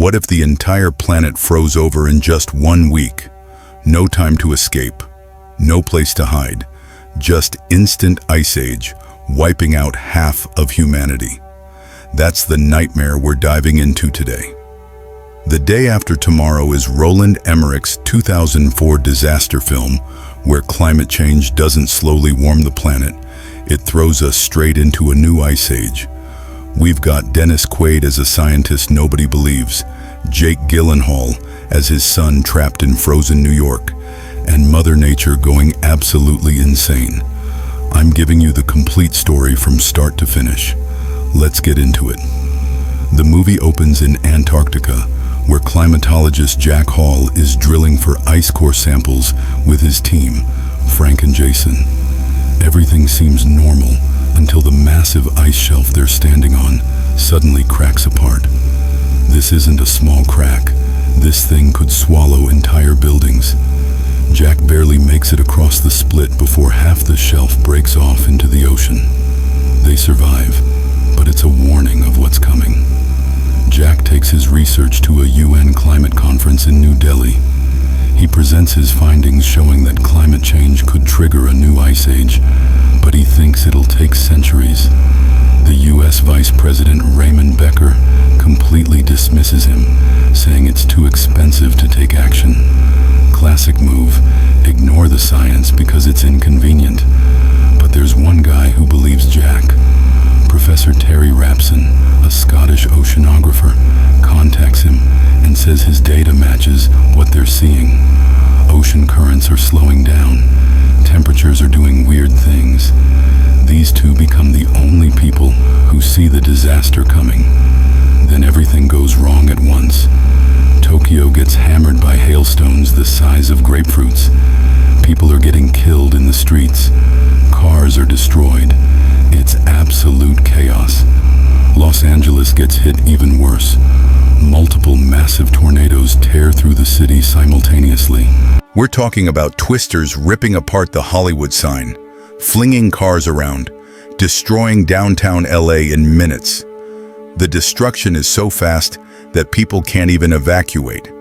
What if the entire planet froze over in just 1 week? No time to escape, no place to hide, just instant ice age, wiping out half of humanity. That's the nightmare we're diving into today. The Day After Tomorrow is Roland Emmerich's 2004 disaster film, where climate change doesn't slowly warm the planet, it throws us straight into a new ice age. We've got Quaid as a scientist nobody believes, Jake Gyllenhaal as his son trapped in frozen New York, and Mother Nature going absolutely insane. I'm giving you the complete story from start to finish. Let's get into it. The movie opens in Antarctica, where climatologist Jack Hall is drilling for ice core samples with his team, Frank and Jason. Everything seems normal until the massive ice shelf they're standing on suddenly cracks apart. This isn't a small crack. This thing could swallow entire buildings. Jack barely makes it across the split before half the shelf breaks off into the ocean. They survive, but it's a warning of what's coming. Jack takes his research to a UN climate conference in New Delhi. He presents his findings showing that climate change could trigger a new ice age, but he thinks it'll take centuries. The US Vice President Raymond Becker completely dismisses him, saying it's too expensive to take action. Classic move, ignore the science because it's inconvenient. But there's one guy who believes Jack. Professor Terry Rapson, a Scottish oceanographer, contacts him and says his data matches what they're seeing. Ocean currents are slowing down. Temperatures are doing weird things. These two become the only people who see the disaster coming. Then everything goes wrong at once. Tokyo gets hammered by hailstones the size of grapefruits. People are getting killed in the streets. Cars are destroyed. It's absolute chaos. Los Angeles gets hit even worse. Multiple massive tornadoes tear through the city simultaneously. We're talking about twisters ripping apart the Hollywood sign, flinging cars around, destroying downtown LA in minutes. The destruction is so fast that people can't even evacuate.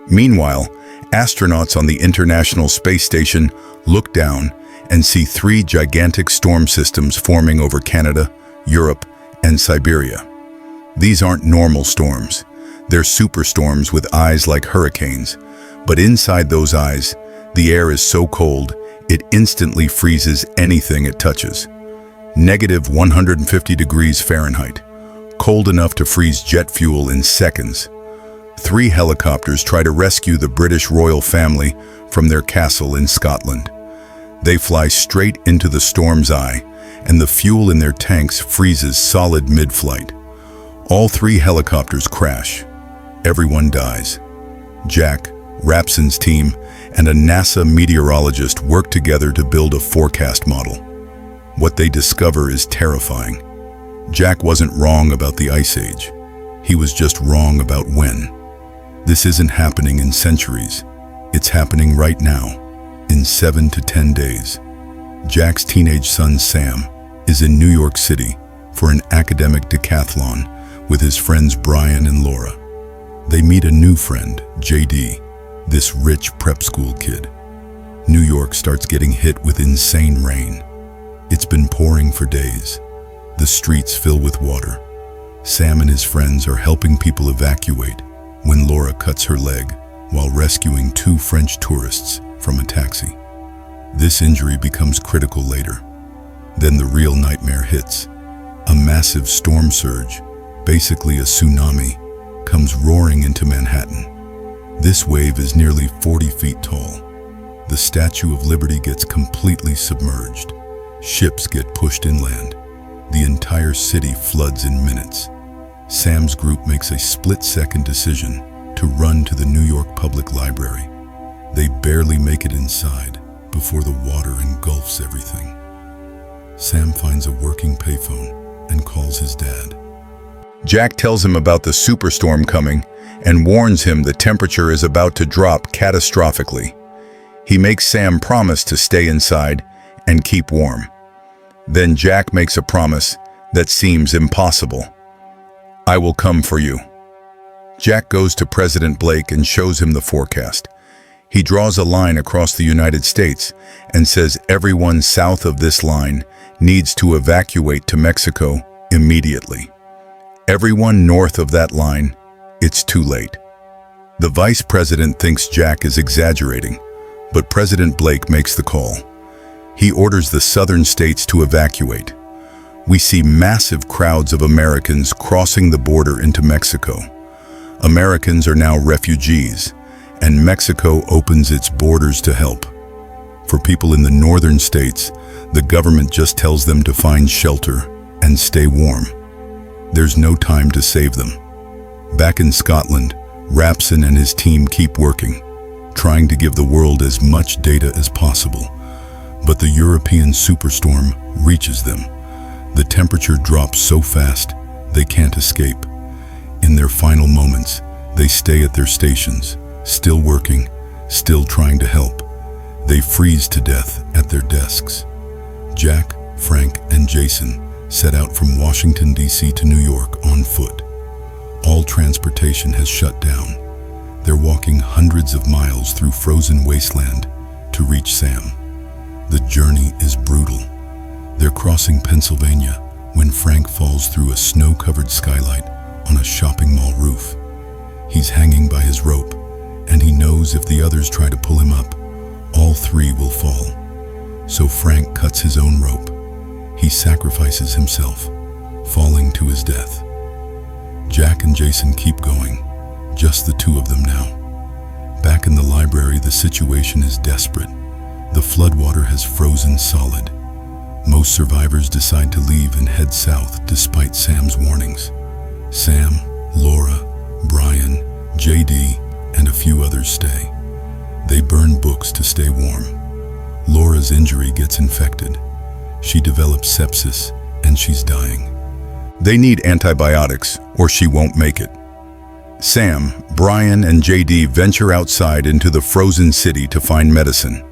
Meanwhile, astronauts on the International Space Station look down and see 3 gigantic storm systems forming over Canada, Europe, and Siberia. These aren't normal storms. They're superstorms with eyes like hurricanes. But inside those eyes, the air is so cold, it instantly freezes anything it touches. Negative 150 degrees Fahrenheit. Cold enough to freeze jet fuel in seconds. 3 helicopters try to rescue the British royal family from their castle in Scotland. They fly straight into the storm's eye, and the fuel in their tanks freezes solid mid-flight. All 3 helicopters crash. Everyone dies. Jack, Rapson's team, and a NASA meteorologist work together to build a forecast model. What they discover is terrifying. Jack wasn't wrong about the ice age. He was just wrong about when. This isn't happening in centuries. It's happening right now, in 7 to 10 days. Jack's teenage son Sam is in New York City for an academic decathlon with his friends Brian and Laura. They meet a new friend, JD, this rich prep school kid. New York starts getting hit with insane rain. It's been pouring for days. The streets fill with water. Sam and his friends are helping people evacuate when Laura cuts her leg while rescuing 2 French tourists from a taxi. This injury becomes critical later. Then the real nightmare hits. A massive storm surge, basically a tsunami, comes roaring into Manhattan. This wave is nearly 40 feet tall. The Statue of Liberty gets completely submerged. Ships get pushed inland. The entire city floods in minutes. Sam's group makes a split-second decision to run to the New York Public Library. They barely make it inside before the water engulfs everything. Sam finds a working payphone and calls his dad. Jack tells him about the superstorm coming and warns him the temperature is about to drop catastrophically. He makes Sam promise to stay inside and keep warm. Then Jack makes a promise that seems impossible. "I will come for you." Jack goes to President Blake and shows him the forecast. He draws a line across the United States and says everyone south of this line needs to evacuate to Mexico immediately. Everyone north of that line, it's too late. The vice president thinks Jack is exaggerating, but President Blake makes the call. He orders the southern states to evacuate. We see massive crowds of Americans crossing the border into Mexico. Americans are now refugees, and Mexico opens its borders to help. For people in the northern states, the government just tells them to find shelter and stay warm. There's no time to save them. Back in Scotland, Rapson and his team keep working, trying to give the world as much data as possible. But the European superstorm reaches them. The temperature drops so fast, they can't escape. In their final moments, they stay at their stations, still working, still trying to help. They freeze to death at their desks. Jack, Frank, and Jason set out from Washington, D.C. to New York on foot. All transportation has shut down. They're walking hundreds of miles through frozen wasteland to reach Sam. The journey is brutal. They're crossing Pennsylvania when Frank falls through a snow-covered skylight on a shopping mall roof. He's hanging by his rope, and he knows if the others try to pull him up, all three will fall. So Frank cuts his own rope. He sacrifices himself, falling to his death. Jack and Jason keep going, just the two of them now. Back in the library, the situation is desperate. The floodwater has frozen solid. Most survivors decide to leave and head south despite Sam's warnings. Sam, Laura, Brian, JD, and a few others stay. They burn books to stay warm. Laura's injury gets infected. She develops sepsis, and she's dying. They need antibiotics, or she won't make it. Sam, Brian, and JD venture outside into the frozen city to find medicine.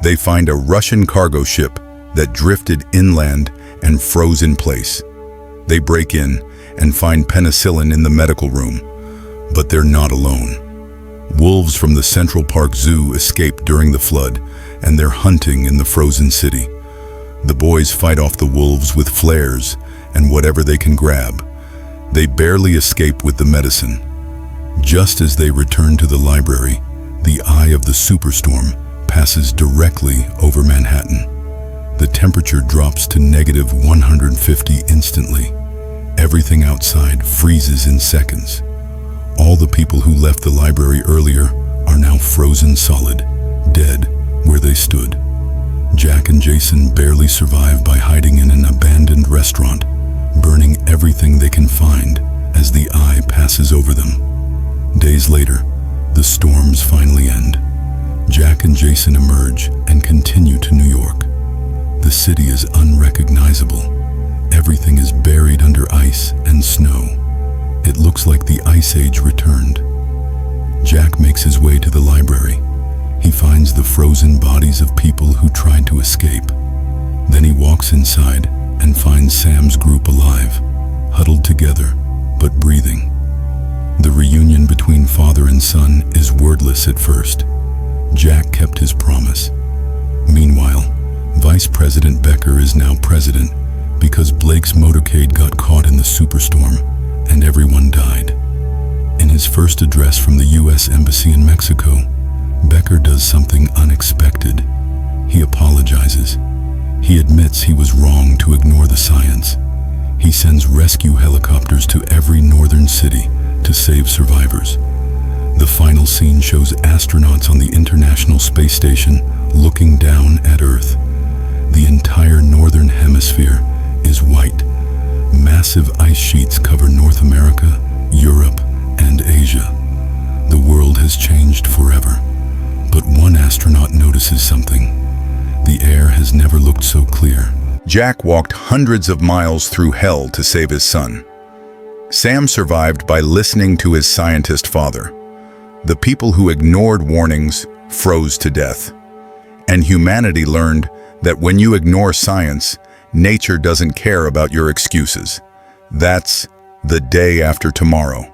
They find a Russian cargo ship that drifted inland and froze in place. They break in and find penicillin in the medical room, but they're not alone. Wolves from the Central Park Zoo escape during the flood, and they're hunting in the frozen city. The boys fight off the wolves with flares and whatever they can grab. They barely escape with the medicine. Just as they return to the library, the eye of the superstorm passes directly over Manhattan. The temperature drops to -150 instantly. Everything outside freezes in seconds. All the people who left the library earlier are now frozen solid, dead where they stood. Jack and Jason barely survive by hiding in an abandoned restaurant, burning everything they can find as the eye passes over them. Days later, the storms finally end. Jack and Jason emerge and continue to New York. The city is unrecognizable. Everything is buried under ice and snow. It looks like the Ice Age returned. Jack makes his way to the library. He finds the frozen bodies of people who tried to escape. Then he walks inside and finds Sam's group alive, huddled together, but breathing. The reunion between father and son is wordless at first. Jack kept his promise. Meanwhile, Vice President Becker is now president because Blake's motorcade got caught in the superstorm and everyone died. In his first address from the U.S. Embassy in Mexico, Becker does something unexpected. He apologizes. He admits he was wrong to ignore the science. He sends rescue helicopters to every northern city to save survivors. The final scene shows astronauts on the International Space Station looking down at Earth. The entire northern hemisphere is white. Massive ice sheets cover North America, Europe, and Asia. The world has changed forever. But one astronaut notices something. The air has never looked so clear. Jack walked hundreds of miles through hell to save his son. Sam survived by listening to his scientist father. The people who ignored warnings froze to death. And humanity learned that when you ignore science, nature doesn't care about your excuses. That's the day after tomorrow.